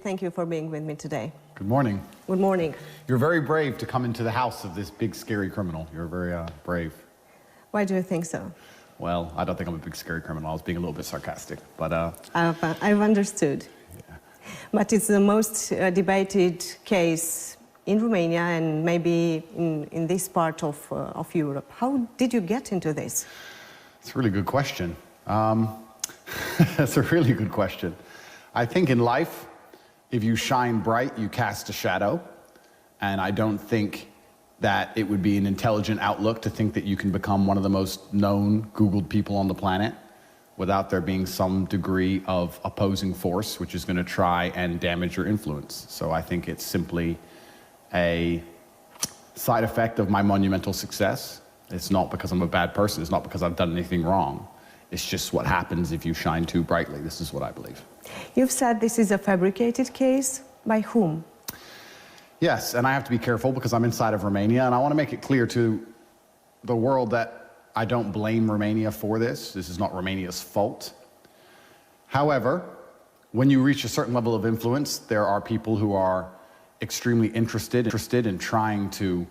thank you for being with me today. Good morning. Good morning. You're very brave to come into the house of this big, scary criminal. You're very brave. Why do you think so? Well, I don't think I'm a big, scary criminal. I was being a little bit sarcastic, but... I've understood. Yeah. But it's the most debated case in Romania and maybe in this part of Europe. How did you get into this? It's a really good question. That's a really good question. I think in life, if you shine bright, you cast a shadow. And I don't think that it would be an intelligent outlook to think that you can become one of the most known Googled people on the planet without there being some degree of opposing force, which is going to try and damage your influence. So I think it's simply a side effect of my monumental success. It's not because I'm a bad person. It's not because I've done anything wrong. It's just what happens if you shine too brightly. This is what I believe. You've said this is a fabricated case. By whom? Yes, and I have to be careful because I'm inside of Romania, and I want to make it clear to the world that I don't blame Romania for this. This is not Romania's fault. However, when you reach a certain level of influence, there are people who are extremely interested in trying to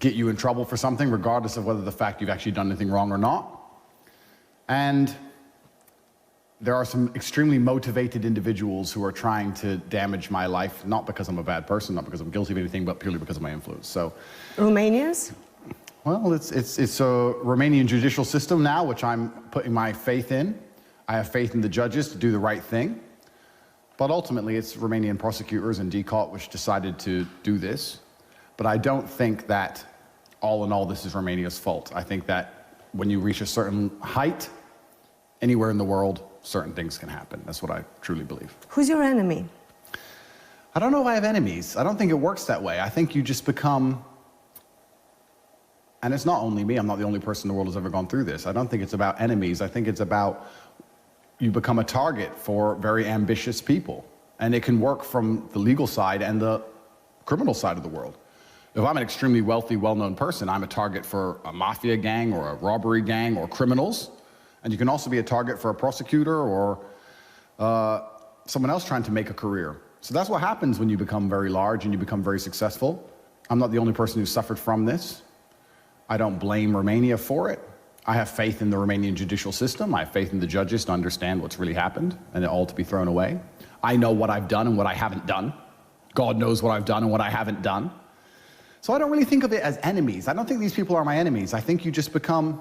get you in trouble for something, regardless of whether the fact you've actually done anything wrong or not. And there are some extremely motivated individuals who are trying to damage my life, not because I'm a bad person, not because I'm guilty of anything, but purely because of my influence. So, Romanians? Well, it's a Romanian judicial system now, which I'm putting my faith in. I have faith in the judges to do the right thing. But ultimately, it's Romanian prosecutors and DCOT which decided to do this. But I don't think that, all in all, this is Romania's fault. I think that when you reach a certain height, anywhere in the world, certain things can happen. That's what I truly believe. Who's your enemy? I don't know if I have enemies. I don't think it works that way. I think you just become, and it's not only me, I'm not the only person in the world who's ever gone through this. I don't think it's about enemies. I think it's about you become a target for very ambitious people. And it can work from the legal side and the criminal side of the world. If I'm an extremely wealthy, well-known person, I'm a target for a mafia gang or a robbery gang or criminals. And you can also be a target for a prosecutor or someone else trying to make a career. So that's what happens when you become very large and you become very successful. I'm not the only person who suffered from this. I don't blame Romania for it. I have faith in the Romanian judicial system. I have faith in the judges to understand what's really happened and it all to be thrown away. I know what I've done and what I haven't done. God knows what I've done and what I haven't done. So I don't really think of it as enemies. I don't think these people are my enemies. I think you just become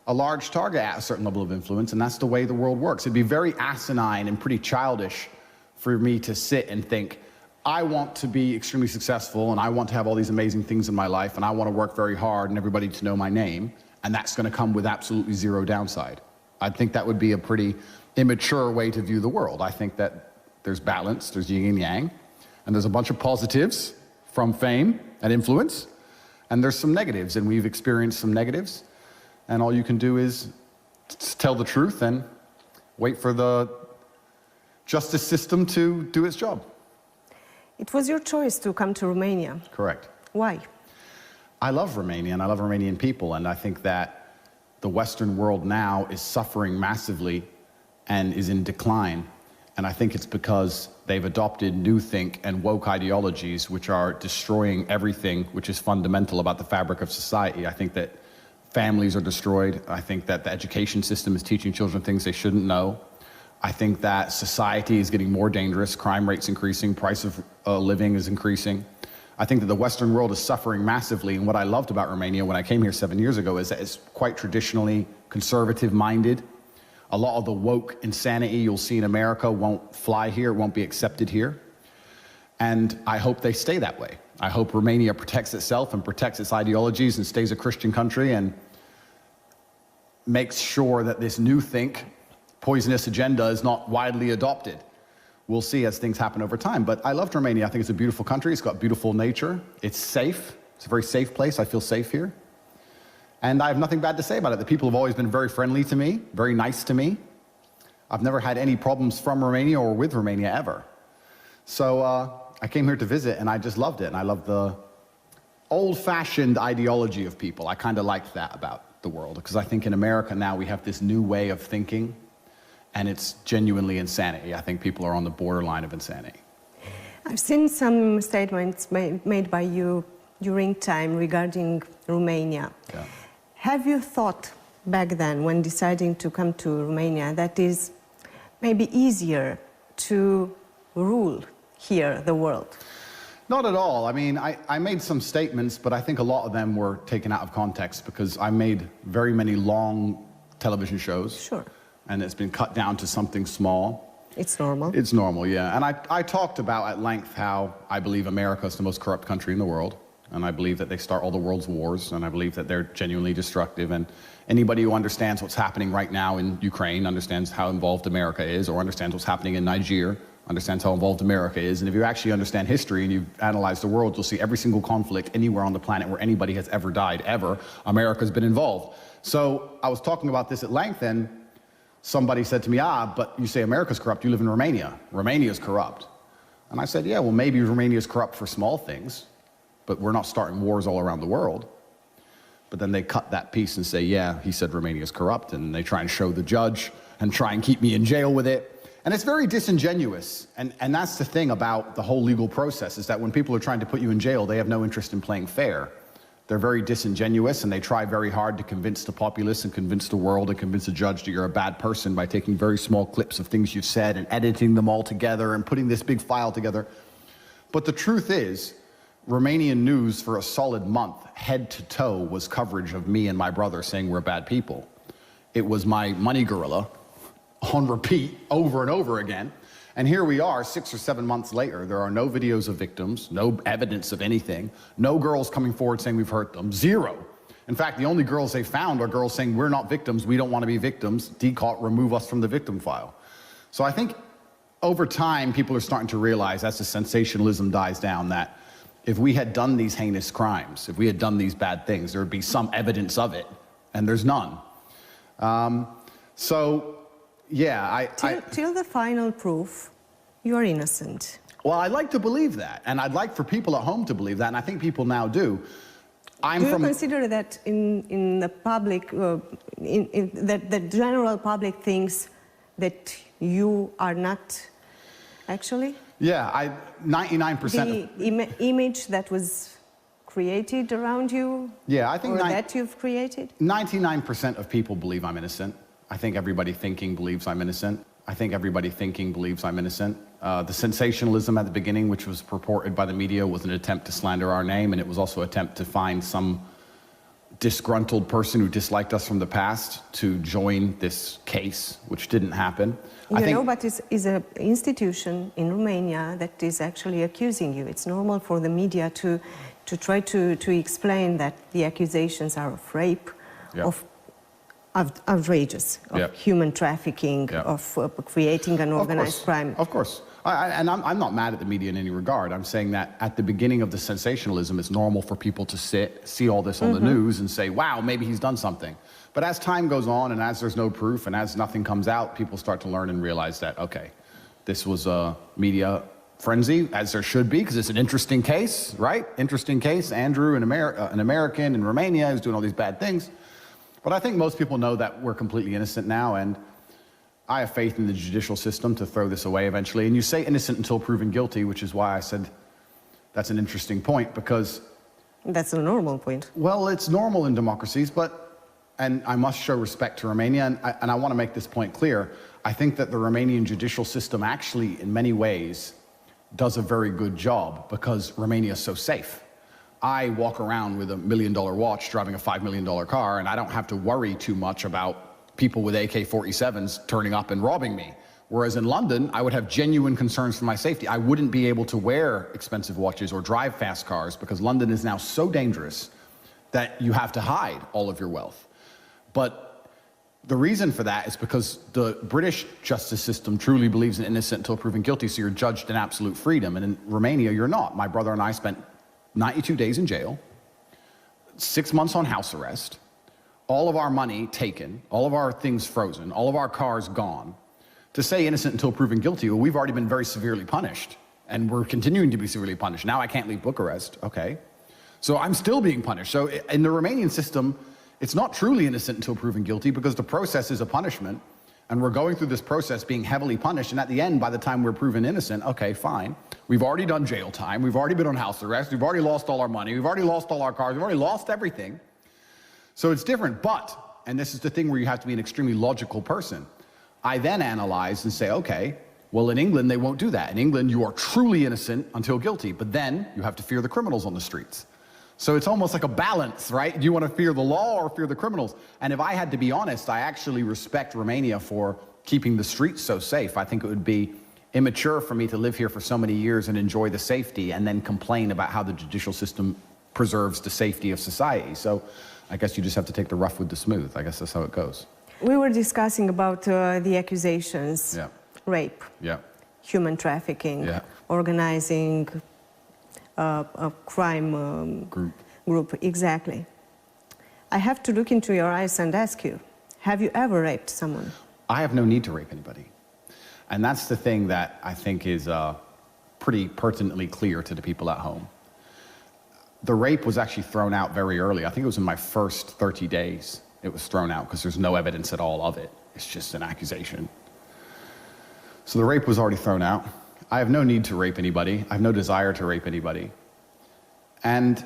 a large target at a certain level of influence, and that's the way the world works. It'd be very asinine and pretty childish for me to sit and think, I want to be extremely successful, and I want to have all these amazing things in my life, and I want to work very hard and everybody to know my name, and that's going to come with absolutely zero downside. I think that would be a pretty immature way to view the world. I think that there's balance, there's yin and yang, and there's a bunch of positives from fame and influence, and there's some negatives, and we've experienced some negatives, and all you can do is tell the truth and wait for the justice system to do its job. It was your choice to come to Romania. Correct. Why? I love Romania, and I love Romanian people, and I think that the Western world now is suffering massively and is in decline. And I think it's because they've adopted newthink and woke ideologies which are destroying everything which is fundamental about the fabric of society. I think that families are destroyed. I think that the education system is teaching children things they shouldn't know. I think that society is getting more dangerous. Crime rate's increasing. Price of living is increasing. I think that the Western world is suffering massively. And what I loved about Romania when I came here 7 years ago is that it's quite traditionally conservative-minded. A lot of the woke insanity you'll see in America won't fly here, won't be accepted here. And I hope they stay that way. I hope Romania protects itself and protects its ideologies and stays a Christian country and makes sure that this new think, poisonous agenda is not widely adopted. We'll see as things happen over time. But I loved Romania. I think it's a beautiful country. It's got beautiful nature. It's safe. It's a very safe place. I feel safe here. And I have nothing bad to say about it. The people have always been very friendly to me, very nice to me. I've never had any problems from Romania or with Romania ever. So I came here to visit and I just loved it. And I love the old-fashioned ideology of people. I kind of liked that about the world because I think in America now we have this new way of thinking and it's genuinely insanity. I think people are on the borderline of insanity. I've seen some statements made by you during time regarding Romania. Yeah. Have you thought back then, when deciding to come to Romania, that is maybe easier to rule here the world? Not at all. I mean, I made some statements, but I think a lot of them were taken out of context because I made very many long television shows. Sure. And it's been cut down to something small. It's normal. It's normal, yeah. And I talked about at length how I believe America is the most corrupt country in the world. And I believe that they start all the world's wars. And I believe that they're genuinely destructive. And anybody who understands what's happening right now in Ukraine understands how involved America is, or understands what's happening in Nigeria, understands how involved America is. And if you actually understand history and you analyze the world, you'll see every single conflict anywhere on the planet where anybody has ever died, ever, America's been involved. So I was talking about this at length, and somebody said to me, but you say America's corrupt, you live in Romania. Romania's corrupt. And I said, yeah, well, maybe Romania's corrupt for small things, but we're not starting wars all around the world. But then they cut that piece and say, yeah, he said Romania's corrupt, and they try and show the judge and try and keep me in jail with it. And it's very disingenuous. And that's the thing about the whole legal process, is that when people are trying to put you in jail, they have no interest in playing fair. They're very disingenuous, and they try very hard to convince the populace and convince the world and convince a judge that you're a bad person by taking very small clips of things you've said and editing them all together and putting this big file together. But the truth is, Romanian news for a solid month, head to toe, was coverage of me and my brother saying we're bad people. It was my money gorilla on repeat over and over again. And here we are 6 or 7 months later. There are no videos of victims, no evidence of anything, no girls coming forward saying we've hurt them, zero. In fact, the only girls they found are girls saying we're not victims, we don't want to be victims, DCAUT, remove us from the victim file. So I think over time, people are starting to realize, as the sensationalism dies down, that if we had done these heinous crimes, if we had done these bad things, there would be some evidence of it, and there's none. Yeah, till the final proof, you're innocent. Well, I'd like to believe that, and I'd like for people at home to believe that, and I think people now do. Do you consider that in the public, that the general public thinks that you are not actually? Yeah, 99%. The image that was created around you? Yeah, I think that you've created? 99% of people believe I'm innocent. I think everybody thinking believes I'm innocent. I think everybody thinking believes I'm innocent. The sensationalism at the beginning, which was purported by the media, was an attempt to slander our name, and it was also an attempt to find some disgruntled person who disliked us from the past to join this case, which didn't happen. But it's an institution in Romania that is actually accusing you. It's normal for the media to try to explain that the accusations are of rape, of outrageous, of human trafficking, of creating an organized crime. Of course. And I'm not mad at the media in any regard. I'm saying that at the beginning of the sensationalism, it's normal for people to see all this on the news and say, wow, maybe he's done something. But as time goes on and as there's no proof and as nothing comes out, people start to learn and realize that, okay, this was a media frenzy, as there should be, because it's an interesting case, right? Interesting case. Andrew, an American in Romania, is doing all these bad things. But I think most people know that we're completely innocent now, and I have faith in the judicial system to throw this away eventually. And you say innocent until proven guilty, which is why I said that's an interesting point, because... That's a normal point. Well, it's normal in democracies, and I must show respect to Romania, and I want to make this point clear. I think that the Romanian judicial system actually, in many ways, does a very good job because Romania is so safe. I walk around with $1 million watch driving a $5 million car, and I don't have to worry too much about people with AK-47s turning up and robbing me. Whereas in London, I would have genuine concerns for my safety. I wouldn't be able to wear expensive watches or drive fast cars because London is now so dangerous that you have to hide all of your wealth. But the reason for that is because the British justice system truly believes in innocent until proven guilty, so you're judged in absolute freedom. And in Romania, you're not. My brother and I spent 92 days in jail, 6 months on house arrest, all of our money taken, all of our things frozen, all of our cars gone. To say innocent until proven guilty, well, we've already been very severely punished, and we're continuing to be severely punished. Now I can't leave Bucharest, okay. So I'm still being punished. So in the Romanian system, it's not truly innocent until proven guilty because the process is a punishment. and we're going through this process being heavily punished, and at the end, by the time we're proven innocent, okay, fine. We've already done jail time, we've already been on house arrest, we've already lost all our money, we've already lost all our cars, we've already lost everything. So it's different, but, and this is the thing where you have to be an extremely logical person, I then analyze and say, okay, well, in England, they won't do that. In England, you are truly innocent until guilty, but then you have to fear the criminals on the streets. So it's almost like a balance, right? Do you want to fear the law or fear the criminals? And if I had to be honest, I actually respect Romania for keeping the streets so safe. I think it would be immature for me to live here for so many years and enjoy the safety and then complain about how the judicial system preserves the safety of society. So I guess you just have to take the rough with the smooth. I guess that's how it goes. We were discussing about the accusations, Yeah. rape, Yeah. human trafficking, Yeah. organizing a crime group. Exactly. I have to look into your eyes and ask you, have you ever raped someone? I have no need to rape anybody. And that's the thing that I think is pretty pertinently clear to the people at home. The rape was actually thrown out very early. I think it was in my first 30 days it was thrown out because there's no evidence at all of it. It's just an accusation. So the rape was already thrown out. I have no need to rape anybody. I have no desire to rape anybody. And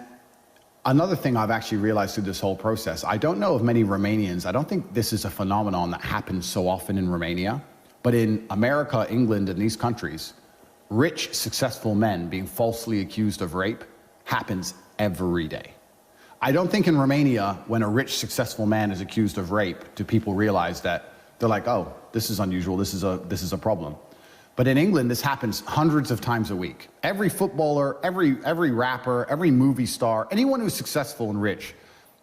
another thing I've actually realized through this whole process, I don't know of many Romanians, I don't think this is a phenomenon that happens so often in Romania, but in America, England, and these countries, rich, successful men being falsely accused of rape happens every day. I don't think in Romania, when a rich, successful man is accused of rape, do people realize that they're like, oh, this is unusual, this is a problem. But in England, this happens hundreds of times a week. Every footballer, every rapper, every movie star, anyone who's successful and rich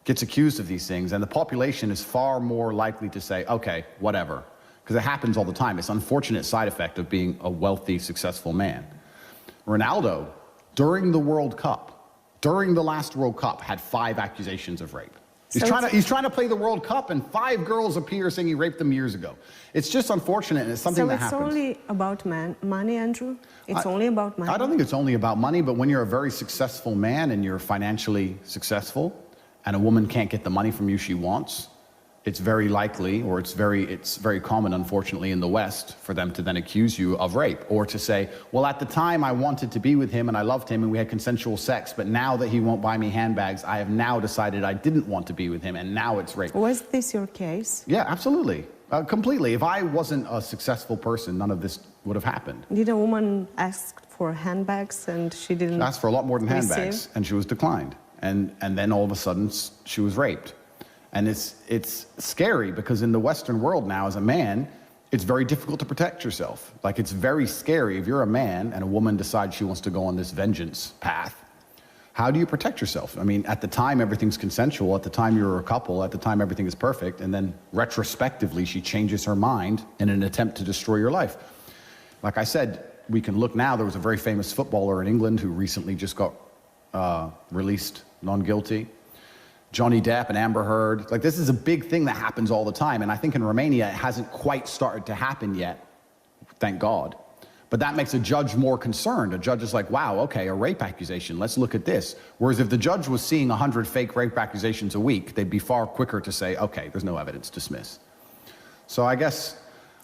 gets accused of these things, and the population is far more likely to say, okay, whatever, because it happens all the time. It's an unfortunate side effect of being a wealthy, successful man. Ronaldo, during the World Cup, during the last World Cup, had 5 accusations of rape. He's trying to play the World Cup, and 5 girls appear saying he raped them years ago. It's just unfortunate, and it's something that happens. So it's only about money, Andrew? It's only about money? I don't think it's only about money, but when you're a very successful man and you're financially successful, and a woman can't get the money from you she wants, it's very likely, or it's very common, unfortunately, in the West, for them to then accuse you of rape, or to say, well, at the time I wanted to be with him and I loved him and we had consensual sex, but now that he won't buy me handbags, I have now decided I didn't want to be with him, and now it's rape. Was this your case? Yeah, absolutely. Completely. If I wasn't a successful person, none of this would have happened. Did a woman ask for handbags and she didn't She asked for a lot more than handbags, receive? and she was declined. And then all of a sudden, she was raped. And it's scary, because in the Western world now, as a man, it's very difficult to protect yourself. Like, it's very scary if you're a man and a woman decides she wants to go on this vengeance path. How do you protect yourself? I mean, at the time, everything's consensual. At the time, you're a couple. At the time, everything is perfect. And then retrospectively, she changes her mind in an attempt to destroy your life. Like I said, we can look now. There was a very famous footballer in England who recently just got released non-guilty. Johnny Depp and Amber Heard. Like, this is a big thing that happens all the time. And I think in Romania, it hasn't quite started to happen yet, thank God. But that makes a judge more concerned. A judge is like, wow, okay, a rape accusation, let's look at this. Whereas if the judge was seeing 100 fake rape accusations a week, they'd be far quicker to say, okay, there's no evidence, dismiss. So I guess...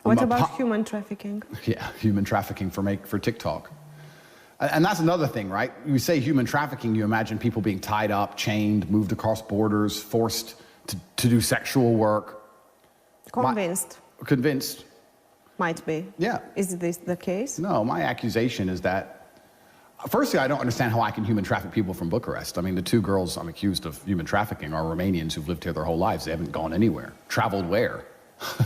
What about human trafficking? Yeah, human trafficking for TikTok. And that's another thing, right? You say human trafficking, you imagine people being tied up, chained, moved across borders, forced to do sexual work. Convinced. Convinced. Might be. Yeah. Is this the case? No, my accusation is that, firstly, I don't understand how I can human traffic people from Bucharest. I mean, the 2 girls I'm accused of human trafficking are Romanians who've lived here their whole lives. They haven't gone anywhere. Traveled where?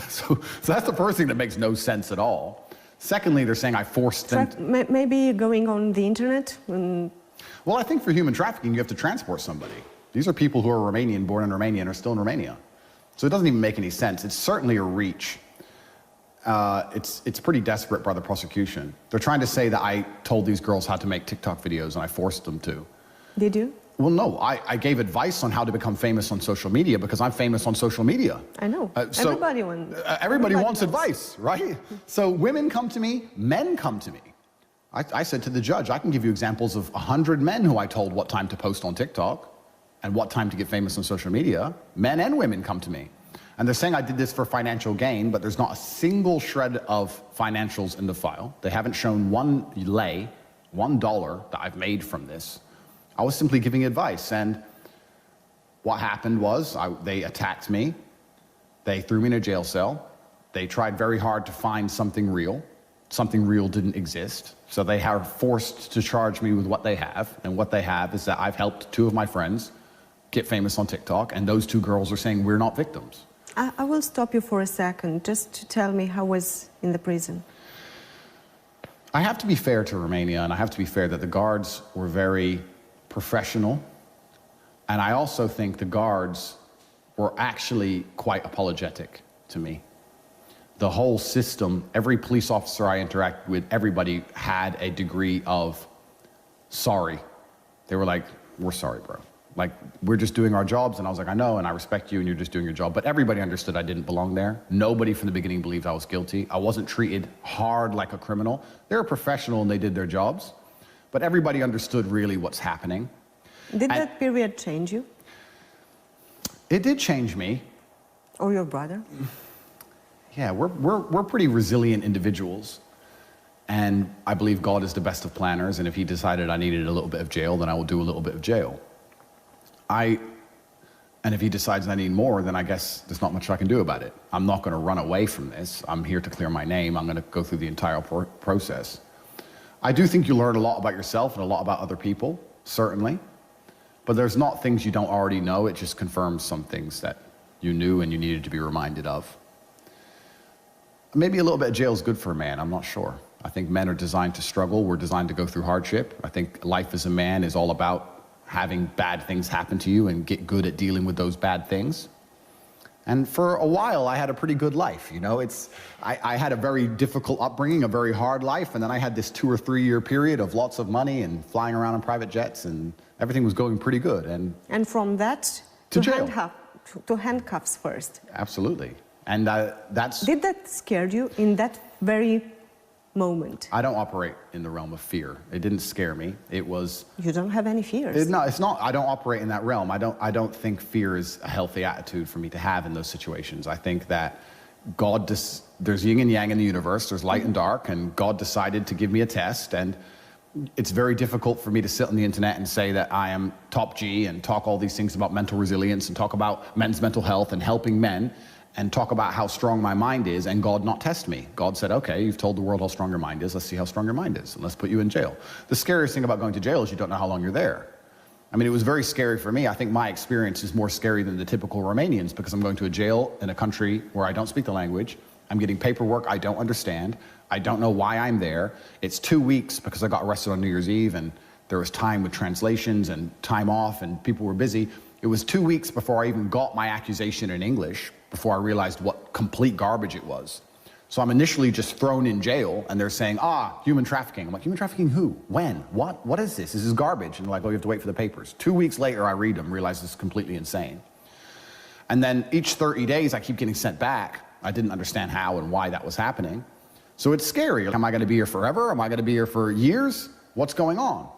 So that's the first thing that makes no sense at all. Secondly, they're saying I forced them... Maybe going on the internet? Well, I think for human trafficking, you have to transport somebody. These are people who are Romanian, born in Romania, and are still in Romania. So it doesn't even make any sense. It's certainly a reach. It's pretty desperate by the prosecution. They're trying to say that I told these girls how to make TikTok videos and I forced them to. Did you? Well, no, I gave advice on how to become famous on social media because I'm famous on social media. I know. Everybody wants advice, right? So women come to me, men come to me. I said to the judge, I can give you examples of 100 men who I told what time to post on TikTok and what time to get famous on social media. Men and women come to me. And they're saying I did this for financial gain, but there's not a single shred of financials in the file. They haven't shown one lei, $1 that I've made from this. I was simply giving advice. And what happened was they attacked me. They threw me in a jail cell. They tried very hard to find something real. Something real didn't exist. So they are forced to charge me with what they have. And what they have is that I've helped 2 of my friends get famous on TikTok. And those 2 girls are saying we're not victims. I will stop you for a second just to tell me how was in the prison. I have to be fair to Romania, and I have to be fair that the guards were very professional. And I also think the guards were actually quite apologetic to me. The whole system, every police officer I interacted with, everybody had a degree of sorry. They were like, we're sorry, bro. Like, we're just doing our jobs. And I was like, I know, and I respect you, and you're just doing your job. But everybody understood I didn't belong there. Nobody from the beginning believed I was guilty. I wasn't treated hard like a criminal. They were professional and they did their jobs. But everybody understood really what's happening. Did that period change you? It did change me. Or your brother? Yeah, we're pretty resilient individuals. And I believe God is the best of planners. And if he decided I needed a little bit of jail, then I will do a little bit of jail. And if he decides I need more, then I guess there's not much I can do about it. I'm not going to run away from this. I'm here to clear my name. I'm going to go through the entire process. I do think you learn a lot about yourself and a lot about other people, certainly. But there's not things you don't already know. It just confirms some things that you knew and you needed to be reminded of. Maybe a little bit of jail is good for a man. I'm not sure. I think men are designed to struggle. We're designed to go through hardship. I think life as a man is all about having bad things happen to you and get good at dealing with those bad things. And for a while, I had a pretty good life. You know, I had a very difficult upbringing, a very hard life, and then I had this 2 or 3 year period of lots of money and flying around in private jets, and everything was going pretty good. And from that to jail. To handcuffs first. Absolutely. And that's... Did that scare you in that very moment? I don't operate in the realm of fear. It didn't scare me. It was... You don't have any fears? No, it's not. I don't operate in that realm. I don't think fear is a healthy attitude for me to have in those situations. I think that there's yin and yang in the universe. There's light and dark, and God decided to give me a test, and it's very difficult for me to sit on the internet and say that I am top G and talk all these things about mental resilience and talk about men's mental health and helping men and talk about how strong my mind is and God not test me. God said, okay, you've told the world how strong your mind is. Let's see how strong your mind is, and let's put you in jail. The scariest thing about going to jail is you don't know how long you're there. I mean, it was very scary for me. I think my experience is more scary than the typical Romanians because I'm going to a jail in a country where I don't speak the language. I'm getting paperwork I don't understand. I don't know why I'm there. It's 2 weeks because I got arrested on New Year's Eve and there was time with translations and time off and people were busy. It was 2 weeks before I even got my accusation in English, before I realized what complete garbage it was. So I'm initially just thrown in jail and they're saying, human trafficking. I'm like, human trafficking who? When? What? What is this? This is garbage. And they're like, oh, you have to wait for the papers. 2 weeks later, I read them, realize this is completely insane. And then each 30 days, I keep getting sent back. I didn't understand how and why that was happening. So it's scary. Am I going to be here forever? Am I going to be here for years? What's going on?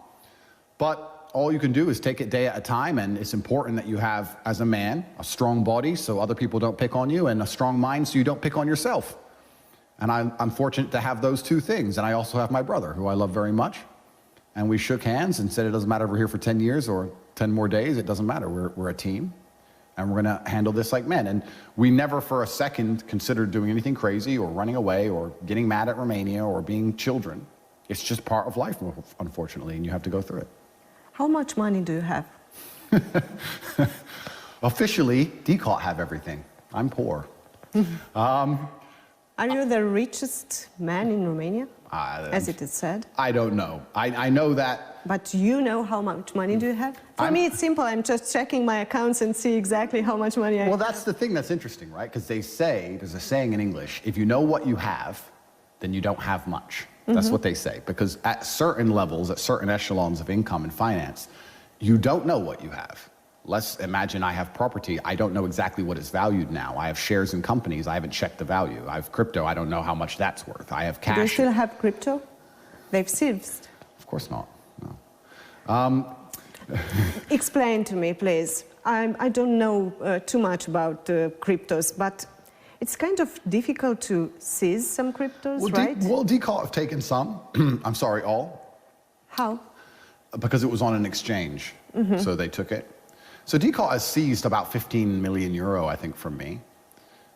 But all you can do is take it day at a time, and it's important that you have, as a man, a strong body so other people don't pick on you, and a strong mind so you don't pick on yourself. And I'm fortunate to have those two things. And I also have my brother, who I love very much. And we shook hands and said, it doesn't matter if we're here for 10 years or 10 more days. It doesn't matter. We're a team. And we're going to handle this like men. And we never for a second considered doing anything crazy or running away or getting mad at Romania or being children. It's just part of life, unfortunately, and you have to go through it. How much money do you have? Officially, DCOT have everything. I'm poor. Are you the richest man in Romania, as it is said? I don't know. I know that. But you know how much money do you have? For me, it's simple. I'm just checking my accounts and see exactly how much money I have. Well, that's the thing that's interesting, right? Because they say, there's a saying in English, if you know what you have, then you don't have much. That's what they say. Because at certain levels, at certain echelons of income and finance, you don't know what you have. Let's imagine I have property. I don't know exactly what it's valued now. I have shares in companies. I haven't checked the value. I have crypto. I don't know how much that's worth. I have cash. Do you still have crypto? They've seized. Of course not. No. Explain to me, please. I don't know too much about cryptos, but it's kind of difficult to seize some cryptos, Well, right? Decalt have taken some. I'm sorry, all. How? Because it was on an exchange, so they took it. So Decalt has seized about 15 million euro, I think, from me,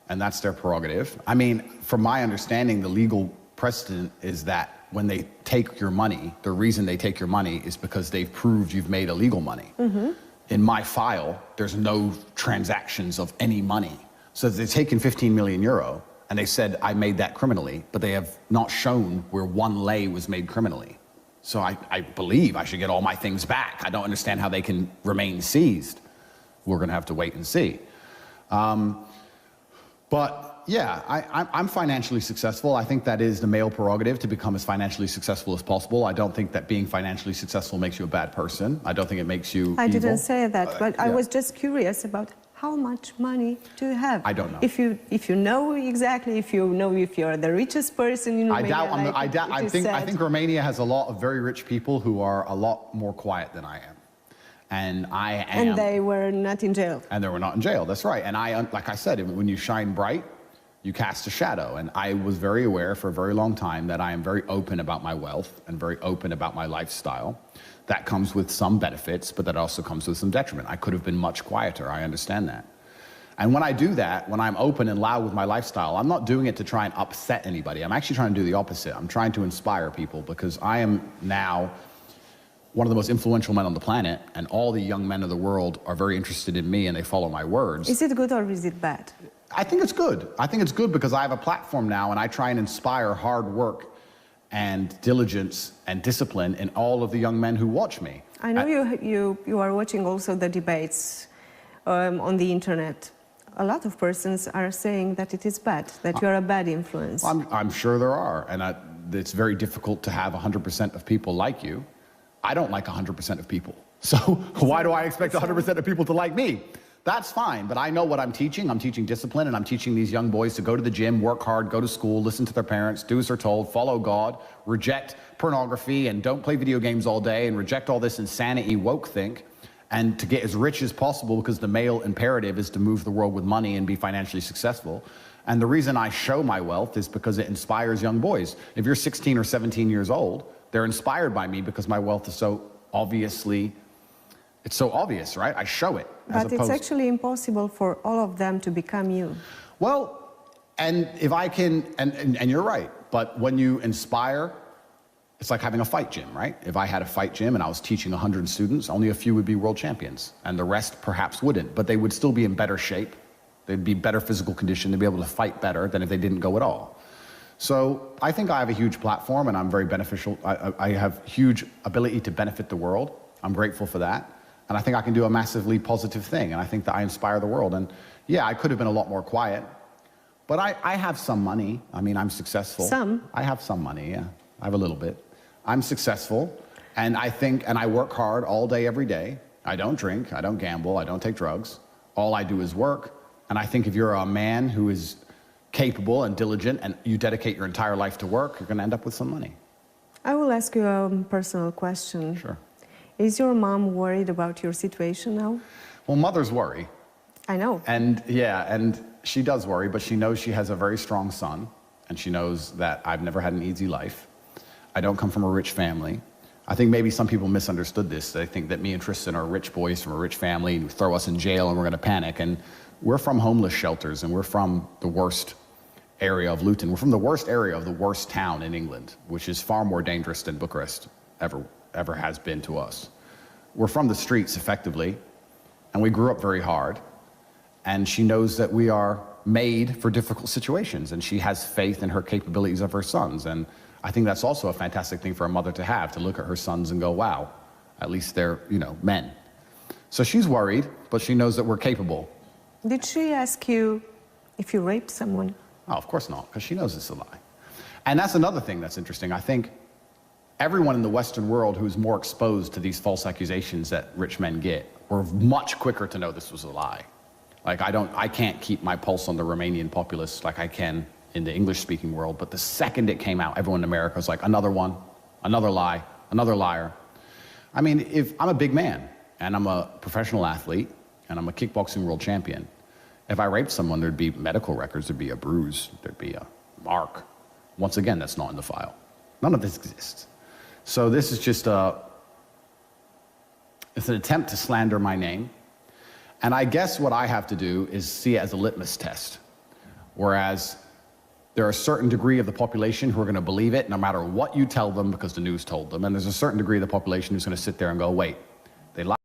and that's their prerogative. I mean, from my understanding, the legal precedent is that when they take your money, the reason they take your money is because they've proved you've made illegal money. In my file, there's no transactions of any money. So they've taken 15 million euro, and they said I made that criminally, but they have not shown where one lei was made criminally. So I believe I should get all my things back. I don't understand how they can remain seized. We're going to have to wait and see. But yeah, I'm financially successful. I think that is the male prerogative to become as financially successful as possible. I don't think that being financially successful makes you a bad person. I don't think it makes you I evil. didn't say that, but I yeah. was just curious about how much money do you have? I don't know. If you know exactly, if you know if you're the richest person in Romania, I think Romania has a lot of very rich people who are a lot more quiet than I am. And I am. And they were not in jail. And they were not in jail, that's right. And like I said, when you shine bright, you cast a shadow. And I was very aware for a very long time that I am very open about my wealth and very open about my lifestyle. That comes with some benefits, but that also comes with some detriment. I could have been much quieter, I understand that. And when I do that, when I'm open and loud with my lifestyle, I'm not doing it to try and upset anybody. I'm actually trying to do the opposite. I'm trying to inspire people, because I am now one of the most influential men on the planet, and all the young men of the world are very interested in me and they follow my words. Is it good or is it bad? I think it's good. I think it's good because I have a platform now, and I try and inspire hard work and diligence and discipline in all of the young men who watch me. I know you are watching also the debates on the internet. A lot of persons are saying that it is bad, that you are a bad influence. I'm sure there are, and it's very difficult to have 100% of people like you. I don't like 100% of people, so why do I expect 100% of people to like me? That's fine, but I know what I'm teaching. I'm teaching discipline, and I'm teaching these young boys to go to the gym, work hard, go to school, listen to their parents, do as they're told, follow God, reject pornography, and don't play video games all day, and reject all this insanity woke think, and to get as rich as possible, because the male imperative is to move the world with money and be financially successful. And the reason I show my wealth is because it inspires young boys. If you're 16 or 17 years old, they're inspired by me because my wealth is so obviously, it's so obvious, right? I show it. But it's actually impossible for all of them to become you. Well, and if I can, and you're right, but when you inspire, it's like having a fight gym, right? If I had a fight gym and I was teaching 100 students, only a few would be world champions, and the rest perhaps wouldn't, but they would still be in better shape. They'd be better physical condition, they'd be able to fight better than if they didn't go at all. So I think I have a huge platform, and I'm very beneficial. I have huge ability to benefit the world. I'm grateful for that. And I think I can do a massively positive thing, and I think that I inspire the world. And yeah, I could have been a lot more quiet, but I have some money. I mean, I'm successful. Some? I have some money, yeah. I have a little bit. I'm successful, and I work hard all day, every day. I don't drink, I don't gamble, I don't take drugs. All I do is work. And I think if you're a man who is capable and diligent, and you dedicate your entire life to work, you're going to end up with some money. I will ask you a personal question. Sure. Is your mom worried about your situation now? Well, mothers worry. I know. And yeah, and she does worry, but she knows she has a very strong son, and she knows that I've never had an easy life. I don't come from a rich family. I think maybe some people misunderstood this. They think that me and Tristan are rich boys from a rich family who throw us in jail and we're going to panic. And we're from homeless shelters, and we're from the worst area of Luton. We're from the worst area of the worst town in England, which is far more dangerous than Bucharest ever has been to us. We're from the streets, effectively, and we grew up very hard. And she knows that we are made for difficult situations, and she has faith in her capabilities of her sons. And I think that's also a fantastic thing for a mother to look at her sons and go, wow, at least they're, men. So she's worried, but she knows that we're capable. Did she ask you if you raped someone? Oh, of course not, because she knows it's a lie. And that's another thing that's interesting. I think everyone in the Western world who's more exposed to these false accusations that rich men get were much quicker to know this was a lie. Like, I can't keep my pulse on the Romanian populace like I can in the English-speaking world, but the second it came out, everyone in America was like, another one, another lie, another liar. I mean, if I'm a big man, and I'm a professional athlete, and I'm a kickboxing world champion. If I raped someone, there'd be medical records, there'd be a bruise, there'd be a mark. Once again, that's not in the file. None of this exists. So this is just it's an attempt to slander my name. And I guess what I have to do is see it as a litmus test. Whereas there are a certain degree of the population who are going to believe it no matter what you tell them because the news told them. And there's a certain degree of the population who's going to sit there and go, wait, they lied.